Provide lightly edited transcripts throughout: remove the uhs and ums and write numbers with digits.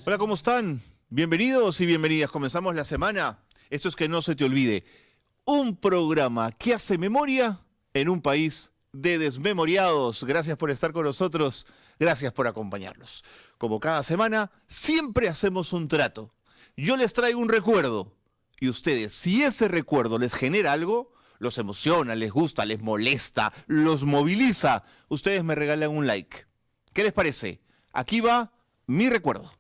Hola, ¿cómo están? Bienvenidos y bienvenidas. Comenzamos la semana. Esto es Que No Se Te Olvide. Un programa que hace memoria en un país de desmemoriados. Gracias por estar con nosotros. Gracias por acompañarnos. Como cada semana, siempre hacemos un trato. Yo les traigo un recuerdo. Y ustedes, si ese recuerdo les genera algo, los emociona, les gusta, les molesta, los moviliza, ustedes me regalan un like. ¿Qué les parece? Aquí va mi recuerdo.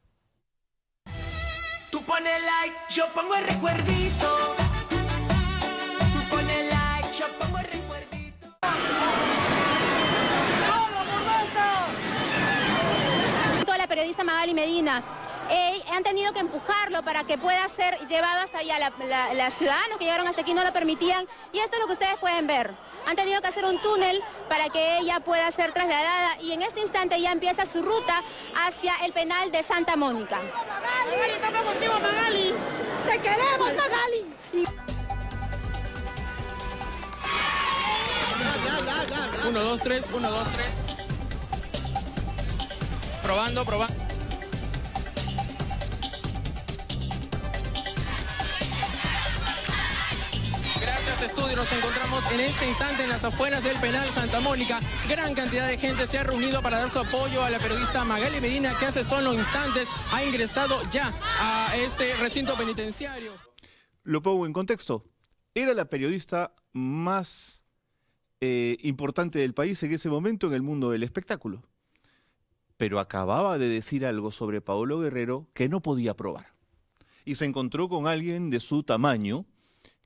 Tú pones like, yo pongo el recuerdito. Tú pones like, yo pongo el recuerdito. La periodista Magali Medina han tenido que empujarlo para que pueda ser llevado hasta allá. La ciudadanos que llegaron hasta aquí no lo permitían, y esto es lo que ustedes pueden ver. Han tenido que hacer un túnel para que ella pueda ser trasladada, y en este instante ya empieza su ruta hacia el penal de Santa Mónica. Magali, estamos contigo, Magali. Te queremos, Magali. 1, 2, 3, 1, 2, 3. Probando. Gracias, estudio. Nos encontramos en este instante en las afueras del penal Santa Mónica. Gran cantidad de gente se ha reunido para dar su apoyo a la periodista Magali Medina, que hace solo instantes ha ingresado ya a este recinto penitenciario. Lo pongo en contexto. Era la periodista más importante del país en ese momento en el mundo del espectáculo. Pero acababa de decir algo sobre Paolo Guerrero que no podía probar. Y se encontró con alguien de su tamaño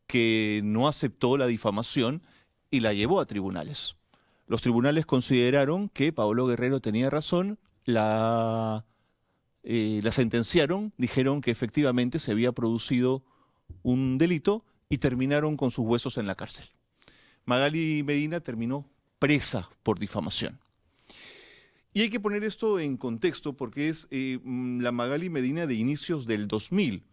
que no aceptó la difamación y la llevó a tribunales. Los tribunales consideraron que Paolo Guerrero tenía razón, la sentenciaron, dijeron que efectivamente se había producido un delito y terminaron con sus huesos en la cárcel. Magali Medina terminó presa por difamación. Y hay que poner esto en contexto porque es la Magali Medina de inicios del 2000.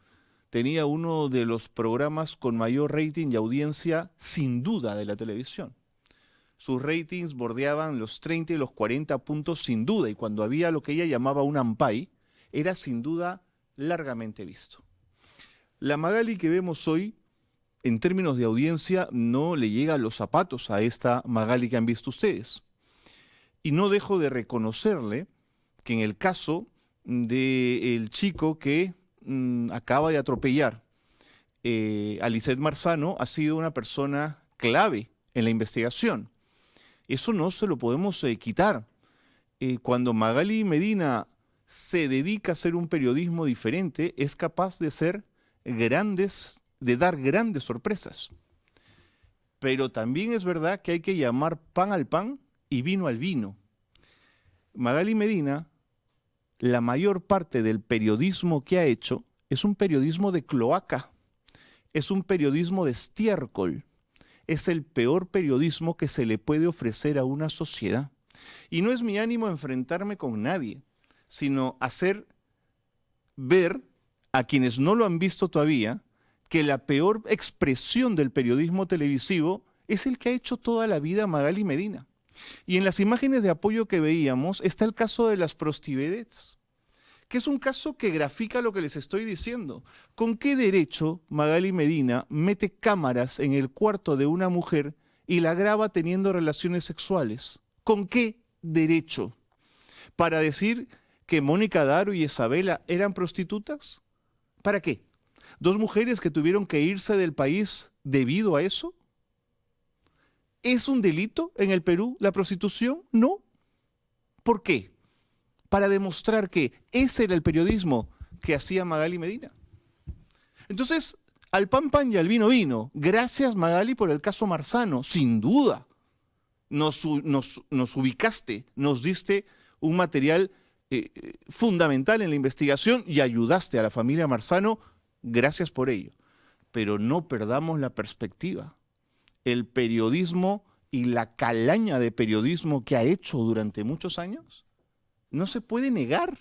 Tenía uno de los programas con mayor rating y audiencia sin duda de la televisión. Sus ratings bordeaban los 30 y los 40 puntos sin duda, y cuando había lo que ella llamaba un ampay, era sin duda largamente visto. La Magali que vemos hoy, en términos de audiencia, no le llega a los zapatos a esta Magali que han visto ustedes. Y no dejo de reconocerle que en el caso del chico que acaba de atropellar a Lisset Marzano, ha sido una persona clave en la investigación. Eso no se lo podemos quitar. Cuando Magali Medina se dedica a hacer un periodismo diferente, es capaz de dar grandes sorpresas. Pero también es verdad que hay que llamar pan al pan y vino al vino. Magali Medina, la mayor parte del periodismo que ha hecho es un periodismo de cloaca, es un periodismo de estiércol, es el peor periodismo que se le puede ofrecer a una sociedad. Y no es mi ánimo enfrentarme con nadie, sino hacer ver a quienes no lo han visto todavía que la peor expresión del periodismo televisivo es el que ha hecho toda la vida Magali Medina. Y en las imágenes de apoyo que veíamos está el caso de las prostivedets, que es un caso que grafica lo que les estoy diciendo. ¿Con qué derecho Magali Medina mete cámaras en el cuarto de una mujer y la graba teniendo relaciones sexuales? ¿Con qué derecho? ¿Para decir que Mónica Daro y Isabela eran prostitutas? ¿Para qué? ¿Dos mujeres que tuvieron que irse del país debido a eso? ¿Es un delito en el Perú la prostitución? No. ¿Por qué? Para demostrar que ese era el periodismo que hacía Magali Medina. Entonces, al pan pan y al vino vino. Gracias, Magali, por el caso Marzano, sin duda. Nos ubicaste, nos diste un material fundamental en la investigación y ayudaste a la familia Marzano. Gracias por ello. Pero no perdamos la perspectiva. El periodismo y la calaña de periodismo que ha hecho durante muchos años no se puede negar.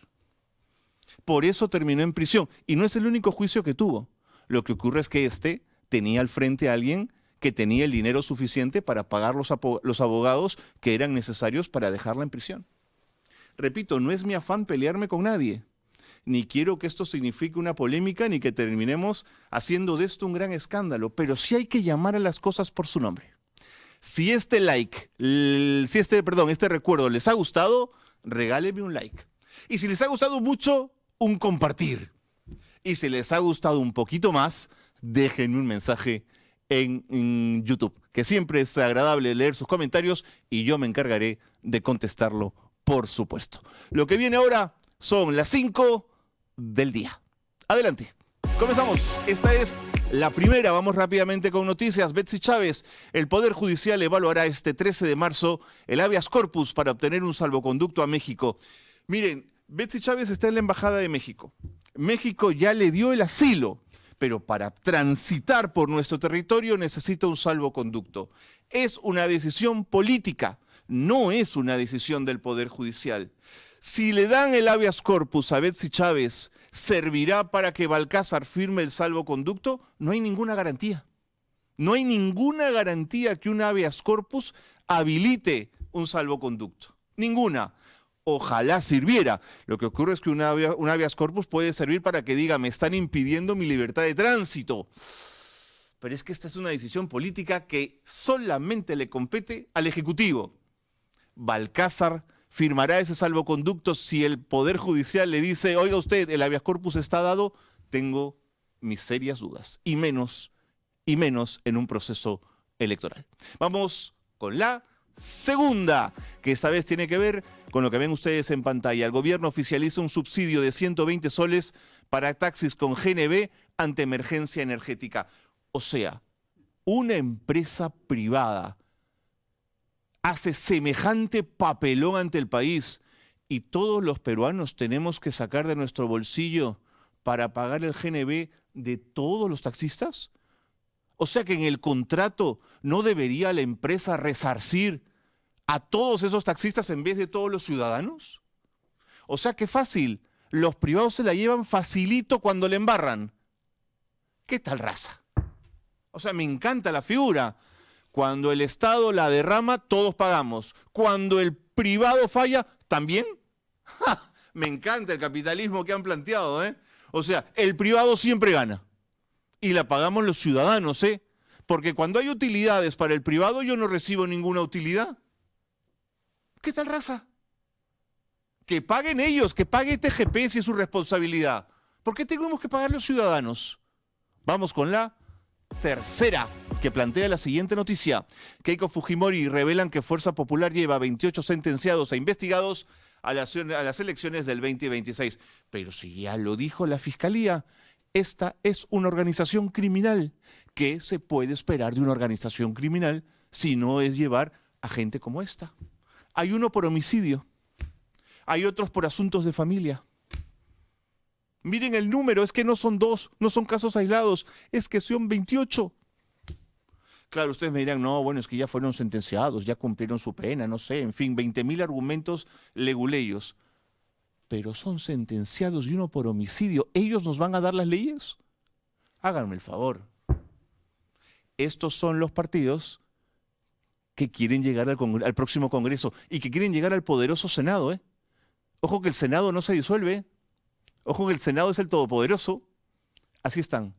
Por eso terminó en prisión. Y no es el único juicio que tuvo. Lo que ocurre es que tenía al frente a alguien que tenía el dinero suficiente para pagar los abogados que eran necesarios para dejarla en prisión. Repito, no es mi afán pelearme con nadie. ni quiero que esto signifique una polémica, ni que terminemos haciendo de esto un gran escándalo, pero sí hay que llamar a las cosas por su nombre. Si este recuerdo les ha gustado, regáleme un like. Y si les ha gustado mucho, un compartir. Y si les ha gustado un poquito más, déjenme un mensaje en YouTube, que siempre es agradable leer sus comentarios y yo me encargaré de contestarlo, por supuesto. Lo que viene ahora son las 5 del día. Adelante. Comenzamos. Esta es la primera. Vamos rápidamente con noticias. Betsy Chávez. El Poder Judicial evaluará este 13 de marzo el habeas corpus para obtener un salvoconducto a México. Miren, Betsy Chávez está en la Embajada de México. México ya le dio el asilo, pero para transitar por nuestro territorio necesita un salvoconducto. Es una decisión política, no es una decisión del Poder Judicial. Si le dan el habeas corpus a Betsy Chávez, ¿servirá para que Balcázar firme el salvoconducto? No hay ninguna garantía. No hay ninguna garantía que un habeas corpus habilite un salvoconducto. Ninguna. Ojalá sirviera. Lo que ocurre es que un habeas corpus puede servir para que diga, me están impidiendo mi libertad de tránsito. Pero es que esta es una decisión política que solamente le compete al Ejecutivo. Balcázar firmará ese salvoconducto si el Poder Judicial le dice, oiga usted, el habeas corpus está dado, tengo mis serias dudas. Y menos en un proceso electoral. Vamos con la segunda, que esta vez tiene que ver con lo que ven ustedes en pantalla. El gobierno oficializa un subsidio de 120 soles para taxis con GNB ante emergencia energética. O sea, una empresa privada hace semejante papelón ante el país y todos los peruanos tenemos que sacar de nuestro bolsillo para pagar el GNB de todos los taxistas. O sea que en el contrato no debería la empresa resarcir a todos esos taxistas en vez de todos los ciudadanos. O sea que fácil, los privados se la llevan facilito cuando le embarran. ¿Qué tal raza? O sea, me encanta la figura. Cuando el Estado la derrama, todos pagamos. Cuando el privado falla, ¿también? ¡Ja! Me encanta el capitalismo que han planteado, ¿eh? O sea, el privado siempre gana. Y la pagamos los ciudadanos, ¿eh? Porque cuando hay utilidades para el privado, yo no recibo ninguna utilidad. ¿Qué tal raza? Que paguen ellos, que pague TGP si es su responsabilidad. ¿Por qué tenemos que pagar los ciudadanos? Vamos con la tercera, que plantea la siguiente noticia. Keiko Fujimori revelan que Fuerza Popular lleva 28 sentenciados e investigados a las elecciones del 2026. Pero si ya lo dijo la Fiscalía, esta es una organización criminal. ¿Qué se puede esperar de una organización criminal si no es llevar a gente como esta? Hay uno por homicidio, hay otros por asuntos de familia. Miren el número, es que no son dos, no son casos aislados, es que son 28. Claro, ustedes me dirán, no, bueno, es que ya fueron sentenciados, ya cumplieron su pena, no sé, en fin, 20.000 argumentos leguleyos. Pero son sentenciados y uno por homicidio. ¿Ellos nos van a dar las leyes? Háganme el favor. Estos son los partidos que quieren llegar al próximo Congreso y que quieren llegar al poderoso Senado, ¿eh? Ojo que el Senado no se disuelve. Ojo que el Senado es el todopoderoso. Así están.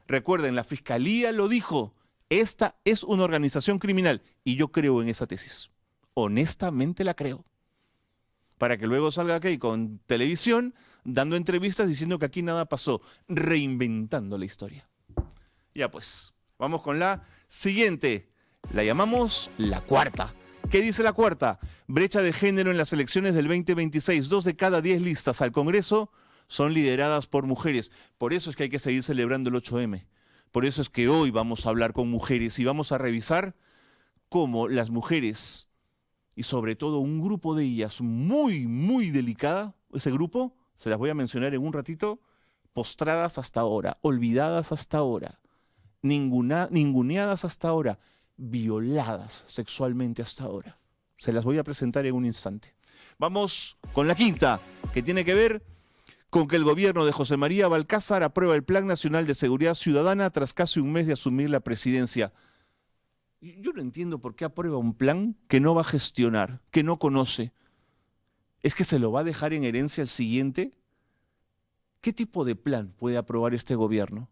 Recuerden, la Fiscalía lo dijo. Esta es una organización criminal y yo creo en esa tesis. Honestamente la creo. Para que luego salga aquí con televisión, dando entrevistas diciendo que aquí nada pasó, reinventando la historia. Ya pues, vamos con la siguiente. La llamamos la cuarta. ¿Qué dice la cuarta? Brecha de género en las elecciones del 2026. 2 de cada 10 listas al Congreso son lideradas por mujeres. Por eso es que hay que seguir celebrando el 8M. Por eso es que hoy vamos a hablar con mujeres y vamos a revisar cómo las mujeres, y sobre todo un grupo de ellas muy, muy delicada, ese grupo, se las voy a mencionar en un ratito, postradas hasta ahora, olvidadas hasta ahora, ninguneadas hasta ahora, violadas sexualmente hasta ahora. Se las voy a presentar en un instante. Vamos con la quinta, que tiene que ver con que el gobierno de José María Balcázar aprueba el Plan Nacional de Seguridad Ciudadana tras casi un mes de asumir la presidencia. Yo no entiendo por qué aprueba un plan que no va a gestionar, que no conoce. ¿Es que se lo va a dejar en herencia al siguiente? ¿Qué tipo de plan puede aprobar este gobierno?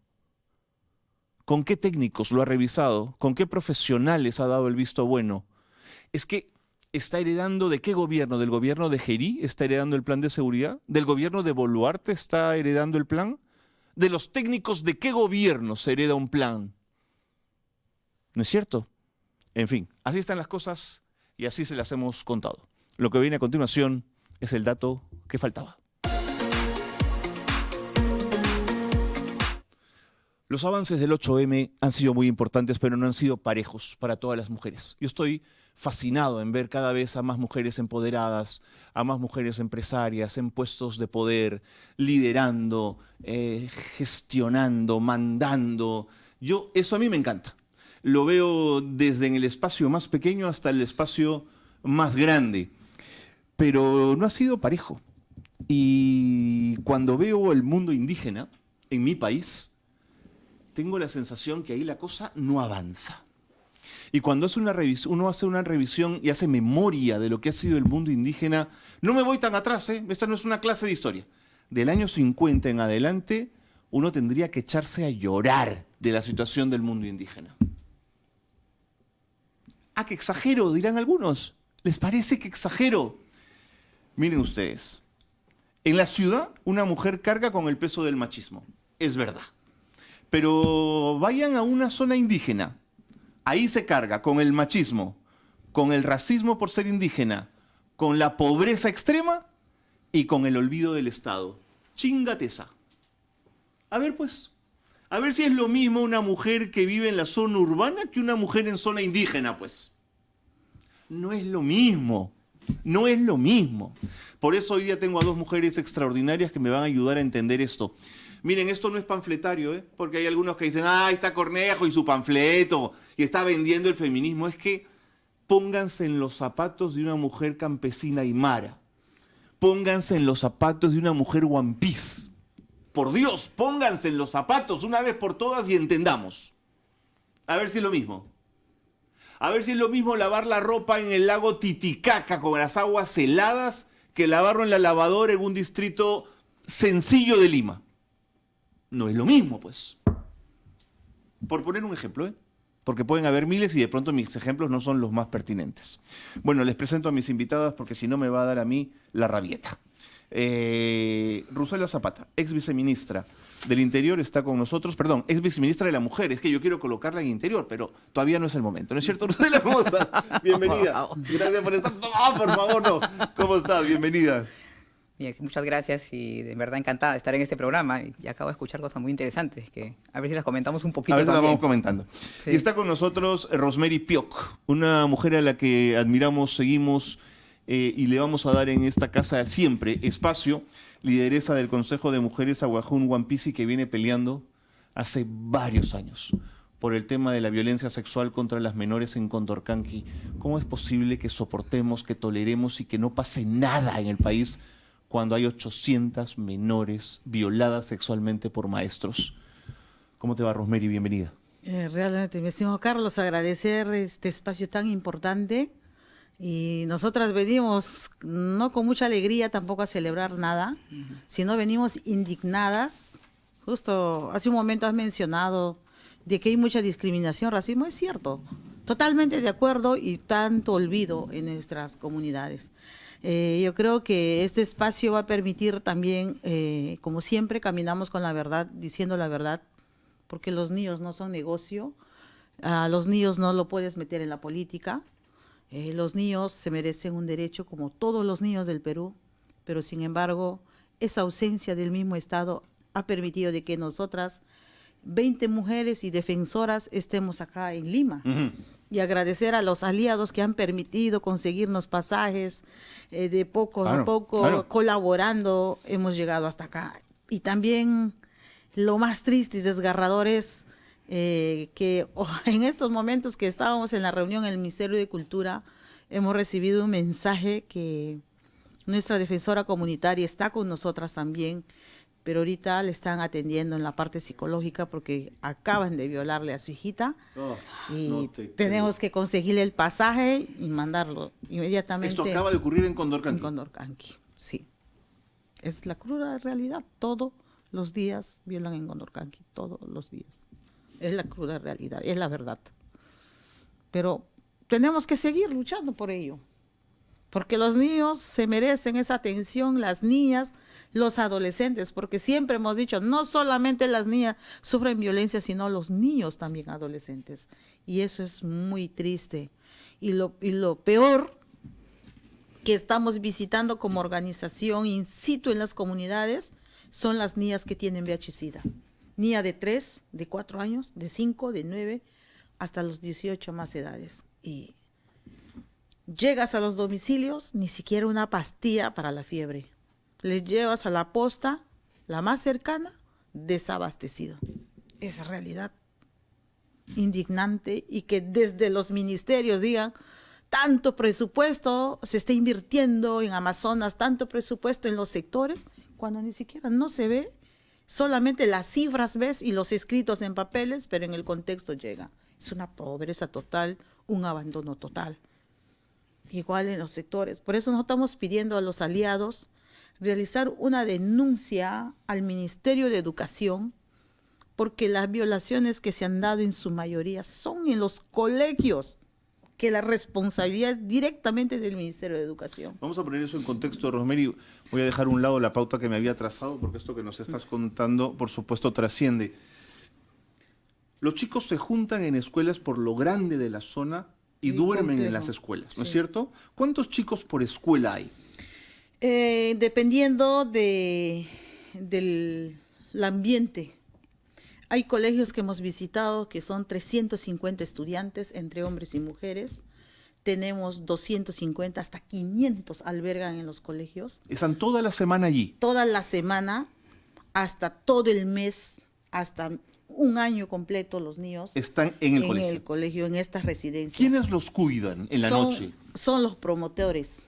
¿Con qué técnicos lo ha revisado? ¿Con qué profesionales ha dado el visto bueno? Es que está heredando ¿de qué gobierno? ¿Del gobierno de Gerí está heredando el plan de seguridad? ¿Del gobierno de Boluarte está heredando el plan? ¿De los técnicos de qué gobierno se hereda un plan? ¿No es cierto? En fin, así están las cosas y así se las hemos contado. Lo que viene a continuación es el dato que faltaba. Los avances del 8M han sido muy importantes, pero no han sido parejos para todas las mujeres. Yo estoy fascinado en ver cada vez a más mujeres empoderadas, a más mujeres empresarias en puestos de poder, liderando, gestionando, mandando. Eso a mí me encanta. Lo veo desde en el espacio más pequeño hasta el espacio más grande, pero no ha sido parejo. Y cuando veo el mundo indígena en mi país, tengo la sensación que ahí la cosa no avanza. Y cuando uno hace una revisión y hace memoria de lo que ha sido el mundo indígena, no me voy tan atrás, esta no es una clase de historia. Del año 50 en adelante, uno tendría que echarse a llorar de la situación del mundo indígena. Ah, que exagero, dirán algunos. ¿Les parece que exagero? Miren ustedes, en la ciudad una mujer carga con el peso del machismo, es verdad. Pero vayan a una zona indígena, ahí se carga con el machismo, con el racismo por ser indígena, con la pobreza extrema y con el olvido del Estado. Chingateza. A ver pues, a ver si es lo mismo una mujer que vive en la zona urbana que una mujer en zona indígena, pues. No es lo mismo, no es lo mismo. Por eso hoy día tengo a dos mujeres extraordinarias que me van a ayudar a entender esto. Miren, esto no es panfletario, porque hay algunos que dicen, ah, está Cornejo y su panfleto, y está vendiendo el feminismo. Es que pónganse en los zapatos de una mujer campesina aymara. Pónganse en los zapatos de una mujer One Piece. Por Dios, pónganse en los zapatos una vez por todas y entendamos. A ver si es lo mismo. A ver si es lo mismo lavar la ropa en el lago Titicaca con las aguas heladas que lavarlo en la lavadora en un distrito sencillo de Lima. No es lo mismo, pues. Por poner un ejemplo, porque pueden haber miles y de pronto mis ejemplos no son los más pertinentes. Bueno, les presento a mis invitadas porque si no me va a dar a mí la rabieta. Rusela Zapata, ex viceministra del Interior, está con nosotros. Perdón, ex viceministra de la Mujer. Es que yo quiero colocarla en Interior, pero todavía no es el momento. ¿No es cierto, Rusela? ¿Cómo estás? Bienvenida. Gracias por estar. ¡Ah, por favor, no! ¿Cómo estás? Bienvenida. Bien, muchas gracias y de verdad encantada de estar en este programa y acabo de escuchar cosas muy interesantes que a ver si las comentamos un poquito. A ver si las también. vamos comentando. Sí. Y está con nosotros Rosemary Pioc, una mujer a la que admiramos, seguimos y le vamos a dar en esta casa siempre espacio, lideresa del Consejo de Mujeres Aguajún Huampisi, que viene peleando hace varios años por el tema de la violencia sexual contra las menores en Condorcanqui. ¿Cómo es posible que soportemos, que toleremos y que no pase nada en el país cuando hay 800 menores violadas sexualmente por maestros? ¿Cómo te va, Rosemary? Bienvenida. Realmente, mi estimado Carlos, agradecer este espacio tan importante. Y nosotras venimos no con mucha alegría tampoco a celebrar nada, sino venimos indignadas. Justo hace un momento has mencionado de que hay mucha discriminación, racismo. Es cierto, totalmente de acuerdo, y tanto olvido en nuestras comunidades. Yo creo que este espacio va a permitir también, como siempre, caminamos con la verdad, diciendo la verdad, porque los niños no son negocio, a los niños no lo puedes meter en la política, los niños se merecen un derecho como todos los niños del Perú, pero sin embargo, esa ausencia del mismo Estado ha permitido de que nosotras, 20 mujeres y defensoras, estemos acá en Lima. Y agradecer a los aliados que han permitido conseguirnos pasajes, de poco a poco, colaborando, hemos llegado hasta acá. Y también lo más triste y desgarrador es que en estos momentos que estábamos en la reunión en el Ministerio de Cultura, hemos recibido un mensaje que nuestra defensora comunitaria está con nosotras también, pero ahorita le están atendiendo en la parte psicológica porque acaban de violarle a su hijita y tenemos que conseguirle el pasaje y mandarlo inmediatamente. Esto acaba de ocurrir en Condorcanqui. En Condorcanqui, sí. Es la cruda realidad. Todo los días violan en Condorcanqui, todos los días. Es la cruda realidad, es la verdad. Pero tenemos que seguir luchando por ello, porque los niños se merecen esa atención, las niñas, los adolescentes, porque siempre hemos dicho, no solamente las niñas sufren violencia, sino los niños también adolescentes. Y eso es muy triste. Y lo peor que estamos visitando como organización in situ en las comunidades son las niñas que tienen VIH-Sida. Niña de 3, de 4 años, de 5, de 9, hasta los 18 más edades. Y llegas a los domicilios, ni siquiera una pastilla para la fiebre. Les llevas a la posta, la más cercana, desabastecido. Es realidad indignante, y que desde los ministerios digan, tanto presupuesto se está invirtiendo en Amazonas, tanto presupuesto en los sectores, cuando ni siquiera no se ve. Solamente las cifras ves y los escritos en papeles, pero en el contexto llega. Es una pobreza total, un abandono total. Igual en los sectores. Por eso nos estamos pidiendo a los aliados realizar una denuncia al Ministerio de Educación, porque las violaciones que se han dado en su mayoría son en los colegios, que la responsabilidad es directamente del Ministerio de Educación. Vamos a poner eso en contexto, Rosemary. Voy a dejar a un lado la pauta que me había trazado, porque esto que nos estás contando, por supuesto, trasciende. Los chicos se juntan en escuelas por lo grande de la zona y Muy duermen complejo. en las escuelas, ¿no es Sí. cierto? ¿Cuántos chicos por escuela hay? Dependiendo del ambiente. Hay colegios que hemos visitado que son 350 estudiantes entre hombres y mujeres. Tenemos 250 hasta 500 albergan en los colegios. Están toda la semana allí. Toda la semana, hasta todo el mes, hasta un año completo los niños Están en el colegio. en estas residencias. ¿Quiénes los cuidan en la noche? Son los promotores,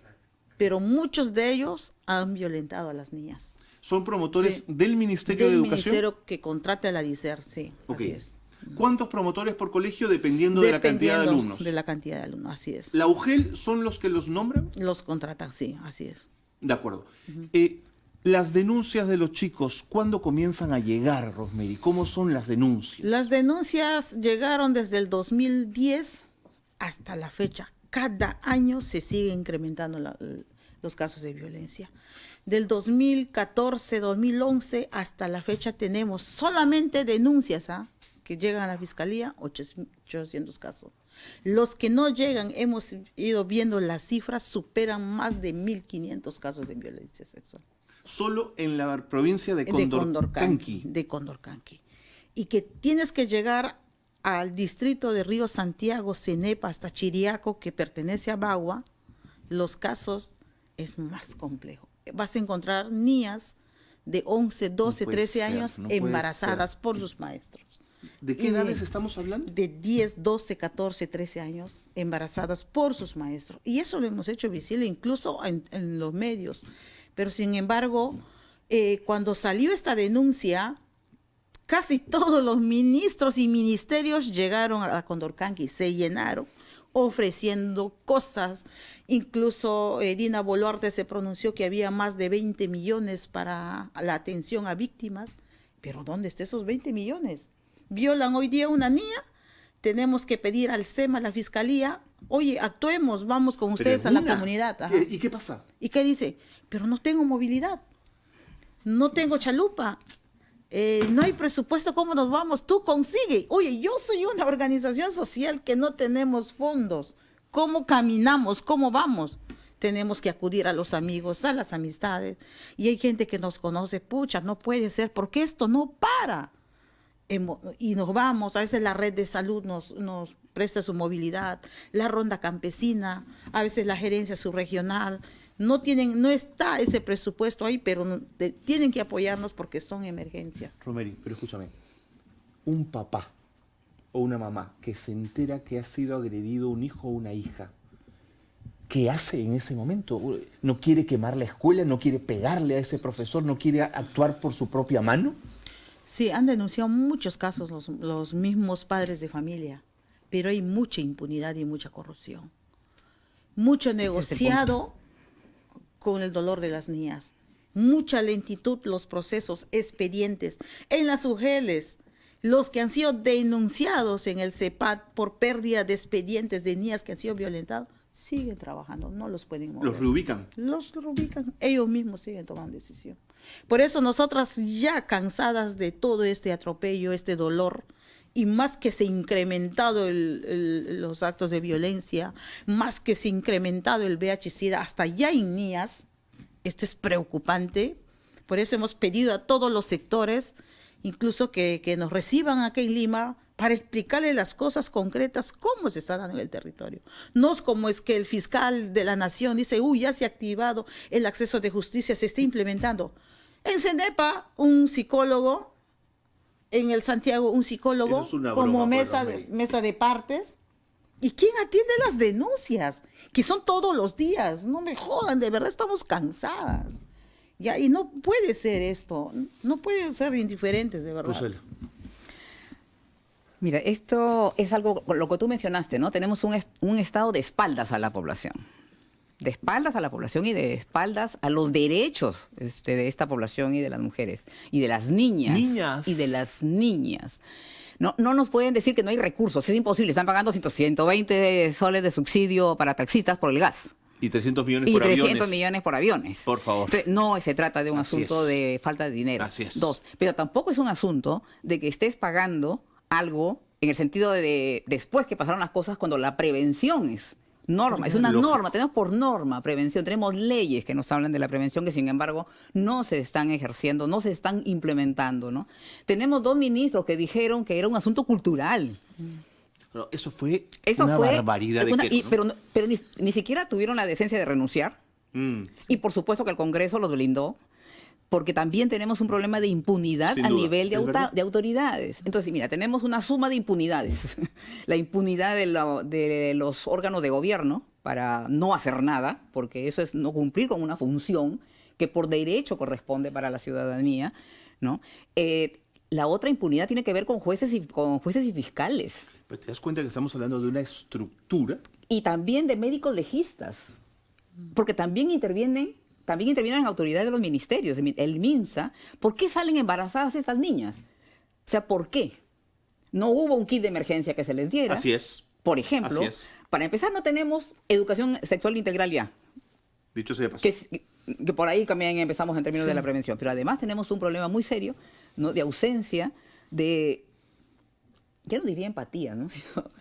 pero muchos de ellos han violentado a las niñas. ¿Son promotores Sí. del Ministerio de Del Educación? ministerio que contrata a la DICER, sí, Ok. así es. ¿Cuántos promotores por colegio dependiendo de la cantidad de Dependiendo alumnos? de la cantidad de alumnos, así es. ¿La UGEL son los que los nombran? Los contratan, sí, así es. De acuerdo. Las denuncias de los chicos, ¿cuándo comienzan a llegar, Rosemary? ¿Cómo son las denuncias? Las denuncias llegaron desde el 2010 hasta la fecha. Cada año se sigue incrementando los casos de violencia. Del 2014, 2011 hasta la fecha tenemos solamente denuncias que llegan a la Fiscalía, 800 casos. Los que no llegan, hemos ido viendo las cifras, superan más de 1.500 casos de violencia sexual. Solo en la provincia de Condorcanqui. De Condorcanqui. Y que tienes que llegar al distrito de Río Santiago, Cenepa, hasta Chiriaco, que pertenece a Bagua, los casos es más complejo. Vas a encontrar niñas de 11, 12, No puede 13 ser, años no puede embarazadas ser. por sus maestros. ¿De qué edades estamos hablando? De 10, 12, 14, 13 años embarazadas por sus maestros. Y eso lo hemos hecho visible incluso en los medios. Pero sin embargo, cuando salió esta denuncia, casi todos los ministros y ministerios llegaron a Condorcanqui, se llenaron ofreciendo cosas. Incluso Dina Boluarte se pronunció que había más de 20 millones para la atención a víctimas. Pero ¿dónde están esos 20 millones? Violan hoy día a una niña, tenemos que pedir al SEMA, a la Fiscalía, oye, actuemos, vamos con Pero ustedes es a la una. comunidad. Ajá. ¿Y qué pasa? ¿Y qué dice? Pero no tengo movilidad, no tengo chalupa, no hay presupuesto, ¿cómo nos vamos? Tú consigue. Oye, yo soy una organización social que no tenemos fondos. ¿Cómo caminamos? ¿Cómo vamos? Tenemos que acudir a los amigos, a las amistades. Y hay gente que nos conoce, pucha, no puede ser, porque esto no para. Y nos vamos, a veces la red de salud nos presta su movilidad, la ronda campesina, a veces la gerencia subregional. No está ese presupuesto ahí, pero tienen que apoyarnos porque son emergencias. Rosemary, pero escúchame. Un papá o una mamá que se entera que ha sido agredido un hijo o una hija, ¿qué hace en ese momento? ¿No quiere quemar la escuela? ¿No quiere pegarle a ese profesor? ¿No quiere actuar por su propia mano? Sí, han denunciado muchos casos los mismos padres de familia, pero hay mucha impunidad y mucha corrupción. Mucho negociado con el dolor de las niñas. mucha lentitud los procesos, expedientes. En las UGELs, los que han sido denunciados en el CEPAT por pérdida de expedientes de niñas que han sido violentadas, siguen trabajando, no los pueden mover. Los reubican. Los reubican, ellos mismos siguen tomando decisión. Por eso nosotras ya cansadas de todo este atropello, este dolor, y más que se ha incrementado los actos de violencia, más que se ha incrementado el VIH-Sida, hasta ya en niñas, esto es preocupante. Por eso hemos pedido a todos los sectores, incluso que nos reciban aquí en Lima, para explicarle las cosas concretas, cómo se está dando en el territorio. No es como es que el fiscal de la Nación dice, ya se ha activado el acceso de justicia, se está implementando. En CENEPA, un psicólogo, en el Santiago, un psicólogo, Eso es una como broma, mesa de partes. ¿Y quién atiende las denuncias? Que son todos los días. No me jodan, de verdad estamos cansadas. Ya, y no puede ser esto. No pueden ser indiferentes, de verdad. Rosela. Mira, esto es algo, lo que tú mencionaste, ¿no? Tenemos un estado de espaldas a la población. De espaldas a la población y de espaldas a los derechos de esta población y de las mujeres. Y de las niñas. Y de las niñas. No nos pueden decir que no hay recursos. Es imposible. Están pagando 120 soles de subsidio para taxistas por el gas. Y 300 millones Y por 300 aviones. millones por aviones. Por favor. Entonces, no se trata de un Así asunto es. de falta de dinero. Así es. 2, pero tampoco es un asunto de que estés pagando algo en el sentido de después que pasaron las cosas, cuando la prevención es norma, es una Lógico. norma, tenemos por norma prevención, tenemos leyes que nos hablan de la prevención que sin embargo no se están ejerciendo, no se están implementando, ¿no? Tenemos 2 ministros que dijeron que era un asunto cultural. Pero eso fue Eso una fue barbaridad de una- Quero, y- ¿no? pero ni siquiera tuvieron la decencia de renunciar. Y por supuesto que el Congreso los blindó, porque también tenemos un problema de impunidad Sin a duda, nivel es verdad. de autoridades. Entonces, mira, tenemos una suma de impunidades. La impunidad de los órganos de gobierno para no hacer nada, porque eso es no cumplir con una función que por derecho corresponde para la ciudadanía, ¿no? La otra impunidad tiene que ver con jueces y fiscales. Pero te das cuenta que estamos hablando de una estructura. Y también de médicos legistas, porque también intervienen autoridades de los ministerios, el MINSA. ¿Por qué salen embarazadas estas niñas? O sea, ¿por qué? No hubo un kit de emergencia que se les diera. Así es. Por ejemplo, Así es. para empezar no tenemos educación sexual integral ya, Dicho sea de paso. que por ahí también empezamos en términos de la prevención. Pero además tenemos un problema muy serio, ¿no?, de ausencia de, ya no diría empatía, ¿no?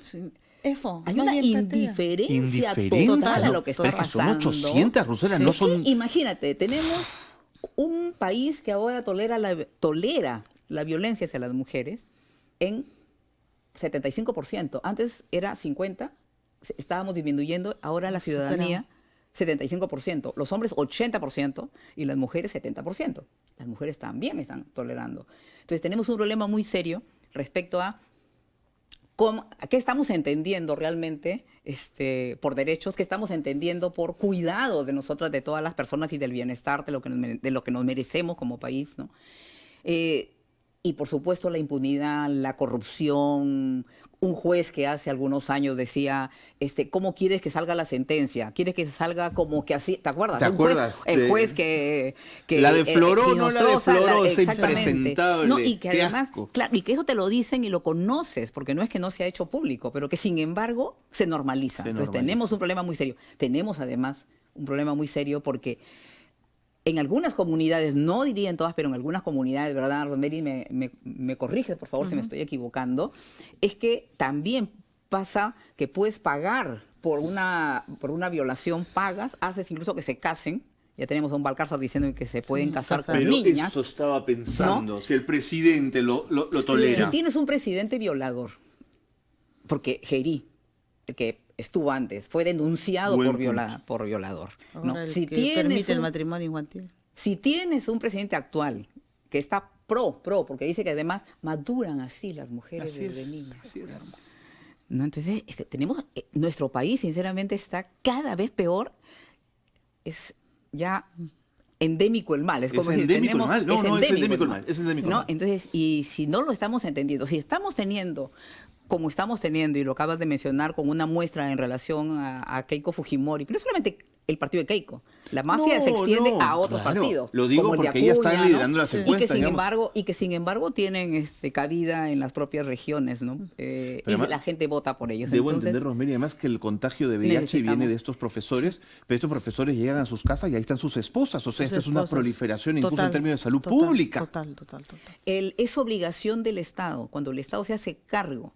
Sí. Eso. Hay no una hay empatía. indiferencia total a lo que está Pero es que son pasando. 800, Rosela, Sí. no son... Imagínate, tenemos un país que ahora tolera la violencia hacia las mujeres en 75%. Antes era 50%, estábamos disminuyendo, ahora la ciudadanía 75%, los hombres 80% y las mujeres 70%. Las mujeres también están tolerando. Entonces tenemos un problema muy serio respecto a qué estamos entendiendo realmente por derechos, qué estamos entendiendo por cuidados de nosotras, de todas las personas y del bienestar, de lo que nos merecemos como país, ¿no? Y por supuesto la impunidad, la corrupción. Un juez que hace algunos años decía, ¿cómo quieres que salga la sentencia? ¿Quieres que salga como que así? ¿Te acuerdas? ¿Te acuerdas? El juez que La de Floró, no la de Nostroza, Floró, es exactamente. impresentable. No, y que Qué además, asco. claro, y que eso te lo dicen y lo conoces, porque no es que no se ha hecho público, pero que sin embargo se normaliza. Se Entonces normaliza. tenemos un problema muy serio. Tenemos además un problema muy serio porque en algunas comunidades, no diría en todas, pero en algunas comunidades, ¿verdad? Rosemary, me corrige, por favor, si me estoy equivocando, es que también pasa que puedes pagar por una violación, pagas, haces incluso que se casen. Ya tenemos a un Balcárzar diciendo que se pueden casar con Pero niñas. eso estaba pensando, si el presidente lo tolera. Si tienes un presidente violador, porque Gerí, el que estuvo antes, fue denunciado Buen por violador. Ahora ¿no? el Si que tienes permite el un- matrimonio infantil. Si tienes un presidente actual que está pro, porque dice que además maduran así las mujeres Así desde es, niñas. así es. ¿No? Entonces, tenemos, nuestro país sinceramente está cada vez peor. Es ya endémico el mal. Es como Es decir, endémico el mal. No, es no, es endémico endémico el mal. mal, es endémico el ¿No? mal. Entonces, y si no lo estamos entendiendo, si estamos teniendo, como estamos teniendo, y lo acabas de mencionar, con una muestra en relación a Keiko Fujimori, pero no solamente el partido de Keiko. La mafia se extiende a otros claro. partidos. Lo digo como el de porque ella está Acuña, ¿no? liderando las encuestas, Y que sin embargo tienen cabida en las propias regiones, ¿no? Y además, la gente vota por ellos. Debo Entonces, entender, Rosemary, además que el contagio de VIH viene de estos profesores, pero estos profesores llegan a sus casas y ahí están sus esposas. O sea, esto es una proliferación incluso en términos de salud pública. Total. Es obligación del Estado, cuando el Estado se hace cargo,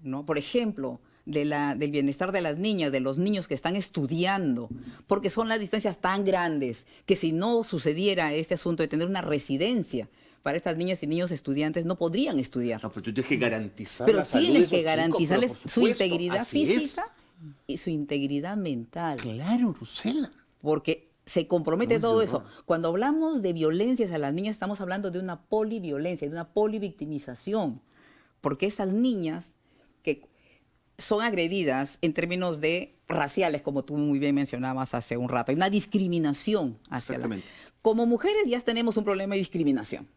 ¿no? Por ejemplo, del bienestar de las niñas, de los niños que están estudiando, porque son las distancias tan grandes que si no sucediera este asunto de tener una residencia para estas niñas y niños estudiantes, no podrían estudiar. No, pero tú tienes que garantizar Pero la salud de tienes esos que garantizarles chicos, pero por su supuesto, integridad así es. física y su integridad mental. Claro, Rosela. Porque se compromete No, es todo de eso. horror. Cuando hablamos de violencias a las niñas, estamos hablando de una poliviolencia, de una polivictimización. Porque esas niñas que son agredidas en términos de raciales, como tú muy bien mencionabas hace un rato, hay una discriminación hacia la... Exactamente. Como mujeres ya tenemos un problema de discriminación,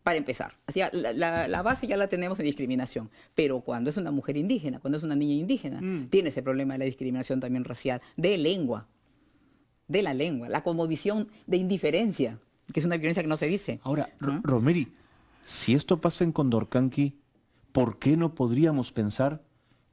para empezar. Así, la base ya la tenemos en discriminación. Pero cuando es una mujer indígena, cuando es una niña indígena, tiene ese problema de la discriminación también racial, de la lengua, la conmovisión de indiferencia, que es una violencia que no se dice. Ahora, ¿no? Rosemary, si esto pasa en Condorcanqui, ¿por qué no podríamos pensar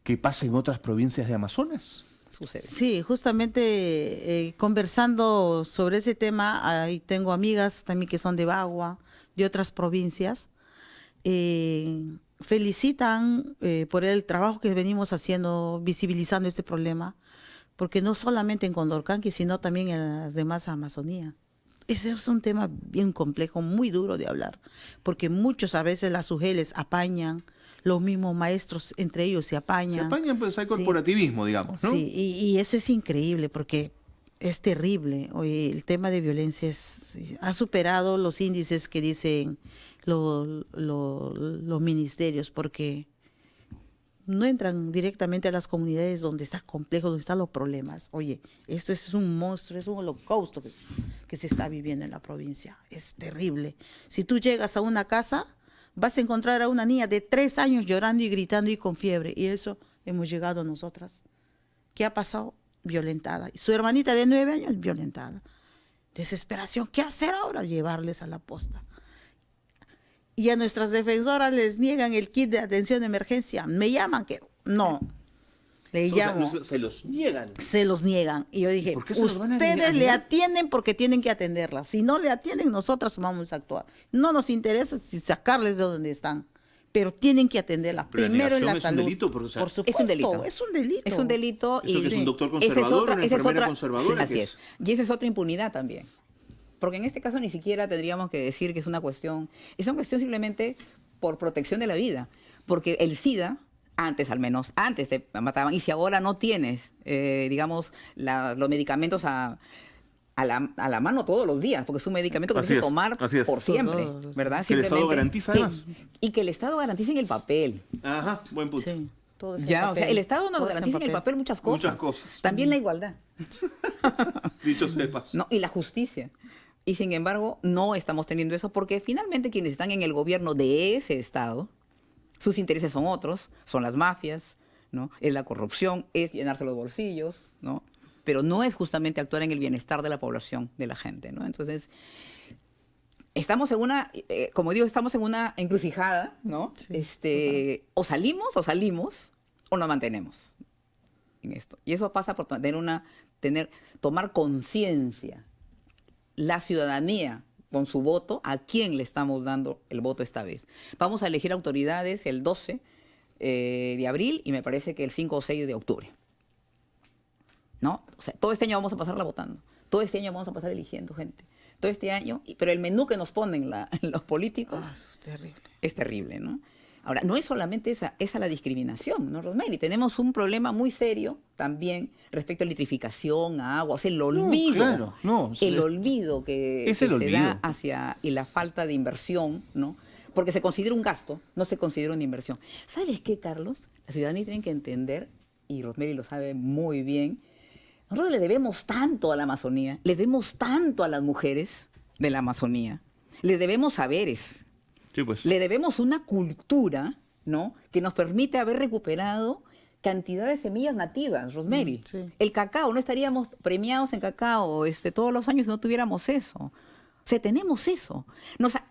que pasa en otras provincias de Amazonas? Sucede. Sí, justamente conversando sobre ese tema, ahí tengo amigas también que son de Bagua, de otras provincias, felicitan por el trabajo que venimos haciendo, visibilizando este problema, porque no solamente en Condorcanqui, sino también en las demás Amazonía. Ese es un tema bien complejo, muy duro de hablar, porque muchos a veces las UGELes apañan, los mismos maestros entre ellos se apañan. Se apañan, pues hay corporativismo, digamos, ¿no? Sí, y eso es increíble porque es terrible. Oye, el tema de violencia ha superado los índices que dicen los ministerios, porque no entran directamente a las comunidades donde está complejo, donde están los problemas. Oye, esto es un monstruo, es un holocausto que se está viviendo en la provincia. Es terrible. Si tú llegas a una casa, vas a encontrar a una niña de 3 años llorando y gritando y con fiebre. Y eso hemos llegado nosotras. ¿Qué ha pasado? Violentada. Y su hermanita de 9 años, violentada. Desesperación. ¿Qué hacer ahora? Llevarles a la posta. Y a nuestras defensoras les niegan el kit de atención de emergencia. Me llaman que no. Le llamo. Se los niegan. Se los niegan. Y yo dije, ¿Por qué se los van a ustedes le negar? atienden porque tienen que atenderla. Si no le atienden, nosotras vamos a actuar. No nos interesa si sacarles de donde están, pero tienen que atenderla. Pero la primero en la negación es un salud. delito, porque, o sea, por supuesto, es un delito. Es un delito. Es un delito. ¿Eso que es un doctor esa conservador, una esa enfermera conservadora? Sí, ¿Qué así es? es. Y esa es otra impunidad también. Porque en este caso ni siquiera tendríamos que decir que es una cuestión simplemente por protección de la vida. Porque el SIDA, antes al menos, antes te mataban. Y si ahora no tienes, digamos, los medicamentos a la mano todos los días, porque es un medicamento que Así tienes que es, tomar así es. por siempre, Todos los ¿verdad? Que el Estado Simplemente garantiza además. y que el Estado garantice en el papel. Ajá, buen punto. Sí, todo es en Ya, o papel. sea, el Estado nos Todo es garantiza en el papel muchas cosas. Muchas cosas. También la igualdad. Dicho sea de paso. No, y la justicia. Y sin embargo, no estamos teniendo eso porque finalmente quienes están en el gobierno de ese Estado, sus intereses son otros, son las mafias, ¿no? Es la corrupción, es llenarse los bolsillos, ¿no? Pero no es justamente actuar en el bienestar de la población, de la gente, ¿no? Entonces, estamos en una, como digo, estamos en una encrucijada, ¿no? Sí, o salimos o nos mantenemos en esto. Y eso pasa por tomar conciencia, la ciudadanía con su voto, a quién le estamos dando el voto esta vez. Vamos a elegir autoridades el 12 de abril y me parece que el 5 o 6 de octubre. ¿No? O sea, todo este año vamos a pasarla votando. Todo este año vamos a pasar eligiendo gente. Todo este año, pero el menú que nos ponen los políticos Es terrible. es terrible, ¿no? Ahora, no es solamente esa la discriminación, ¿no, Rosemary? Tenemos un problema muy serio también respecto a electrificación, a agua, o sea, el olvido. claro, no, el es- olvido que es el se olvido. da y la falta de inversión, ¿no? Porque se considera un gasto, no se considera una inversión. ¿Sabes qué, Carlos? La ciudadanía tiene que entender, y Rosemary lo sabe muy bien, nosotros le debemos tanto a la Amazonía, le debemos tanto a las mujeres de la Amazonía, les debemos saberes, Sí, pues. le debemos una cultura, ¿no? Que nos permite haber recuperado, cantidad de semillas nativas, Rosemary. Sí. El cacao, no estaríamos premiados en cacao todos los años si no tuviéramos eso. O sea, tenemos eso.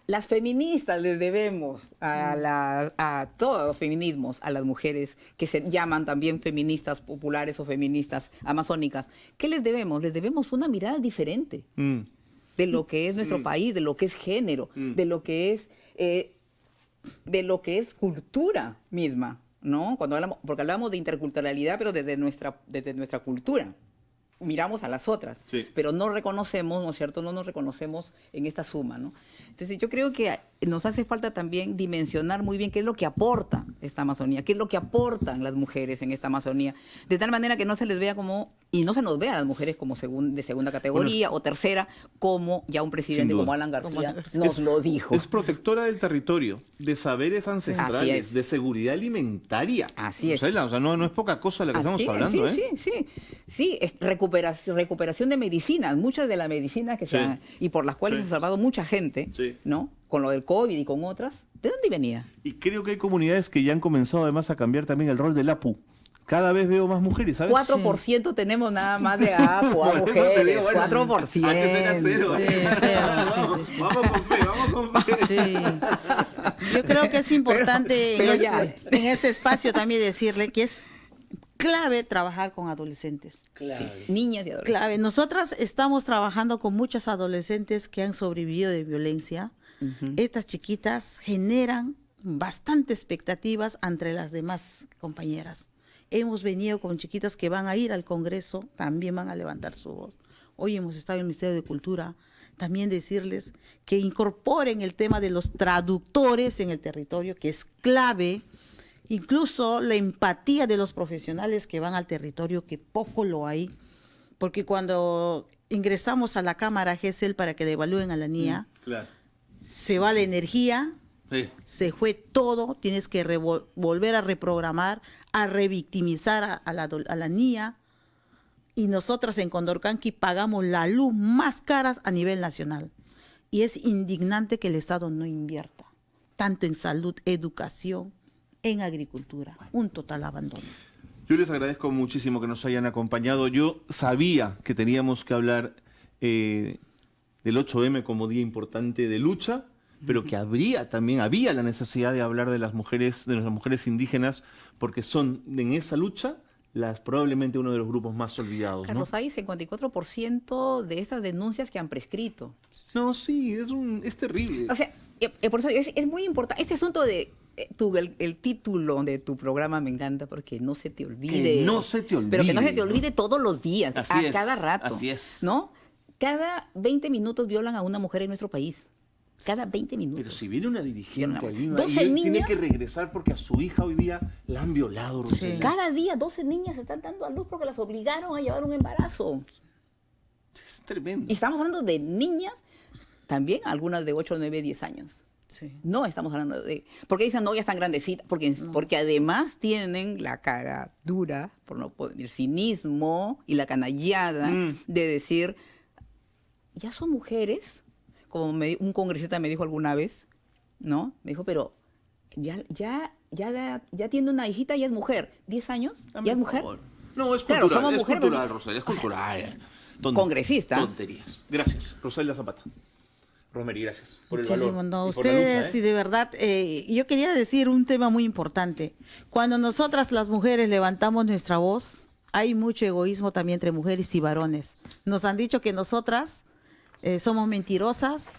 Las feministas les debemos a todos los feminismos, a las mujeres que se llaman también feministas populares o feministas amazónicas. ¿Qué les debemos? Les debemos una mirada diferente de lo que es nuestro país, de lo que es género, de lo que es cultura misma, ¿no? Porque hablamos de interculturalidad, pero desde nuestra cultura. Miramos a las otras, sí, pero no reconocemos, ¿no es cierto? No nos reconocemos en esta suma, ¿no? Entonces yo creo que nos hace falta también dimensionar muy bien qué es lo que aporta esta Amazonía, qué es lo que aportan las mujeres en esta Amazonía, de tal manera que no se les vea y no se nos vea a las mujeres como de segunda categoría o tercera, como ya un presidente como Alan García nos lo dijo. Es protectora del territorio, de saberes Así ancestrales, es. de seguridad alimentaria. Así es. Rosela, o sea, no es poca cosa la que Así estamos es, hablando, sí, ¿eh? Sí, es recuperación de medicinas, muchas de las medicinas que Sí. y por las cuales Sí. se ha salvado mucha gente, Sí. ¿no? Con lo del COVID y con otras. ¿De dónde venía? Y creo que hay comunidades que ya han comenzado además a cambiar también el rol del APU. Cada vez veo más mujeres, ¿sabes? 4% tenemos nada más de APO a Por eso te mujeres, digo, bueno, 4%. Antes era cero. Sí, cero, sí, sí. Vamos con fe, vamos con fe. Sí. Yo creo que es importante Pero ya. en este espacio también decirle que es clave trabajar con adolescentes. Niñas y adolescentes. Clave. Nosotras estamos trabajando con muchas adolescentes que han sobrevivido de violencia. Estas chiquitas generan bastante expectativas entre las demás compañeras. Hemos venido con chiquitas que van a ir al Congreso, también van a levantar su voz. Hoy hemos estado en el Ministerio de Cultura, también decirles que incorporen el tema de los traductores en el territorio, que es clave, incluso la empatía de los profesionales que van al territorio, que poco lo hay, porque cuando ingresamos a la Cámara GESEL para que le evalúen a la niña, Claro. se va la energía, Sí. se fue todo, tienes que volver a reprogramar, a revictimizar a la niña, y nosotras en Condorcanqui pagamos la luz más cara a nivel nacional. Y es indignante que el Estado no invierta, tanto en salud, educación, en agricultura. Un total abandono. Yo les agradezco muchísimo que nos hayan acompañado. Yo sabía que teníamos que hablar del 8M como día importante de lucha, pero que había la necesidad de hablar de las mujeres indígenas, porque son en esa lucha probablemente uno de los grupos más olvidados, ¿no? Carlos, hay 54% de esas denuncias que han prescrito. No, sí, es terrible. O sea, por eso es muy importante. Este asunto de el título de tu programa me encanta porque no se te olvide. Que no se te olvide. Pero que no se te olvide todos los días, Así es, cada rato. así es. ¿No? Cada 20 minutos violan a una mujer en nuestro país. Cada 20 minutos. Pero si viene una dirigente Viene allí, una- 12 y tiene niñas. que regresar porque a su hija hoy día la han violado, Rosela. Cada día 12 niñas están dando a luz porque las obligaron a llevar un embarazo. Es tremendo. Y estamos hablando de niñas, también algunas de 8, 9, 10 años. Sí. No estamos hablando de... Porque dicen, no, ya están grandecitas. Porque además tienen la cara dura, el cinismo y la canallada de decir, ya son mujeres, como un congresista me dijo alguna vez, ¿no? Me dijo, pero ya tiene una hijita y ya es mujer. ¿10 años? Dame ¿Ya es un mujer? favor. No, es Claro, cultural, somos es mujeres, cultural, pero- Rosela, es o sea, cultural. congresista. Tonterías. Gracias, Rosela Zapata. Rosemary, gracias por el Muchísimo, valor. no, y por la ustedes, lucha, y de verdad, yo quería decir un tema muy importante. Cuando nosotras las mujeres levantamos nuestra voz, hay mucho egoísmo también entre mujeres y varones. Nos han dicho que nosotras somos mentirosas,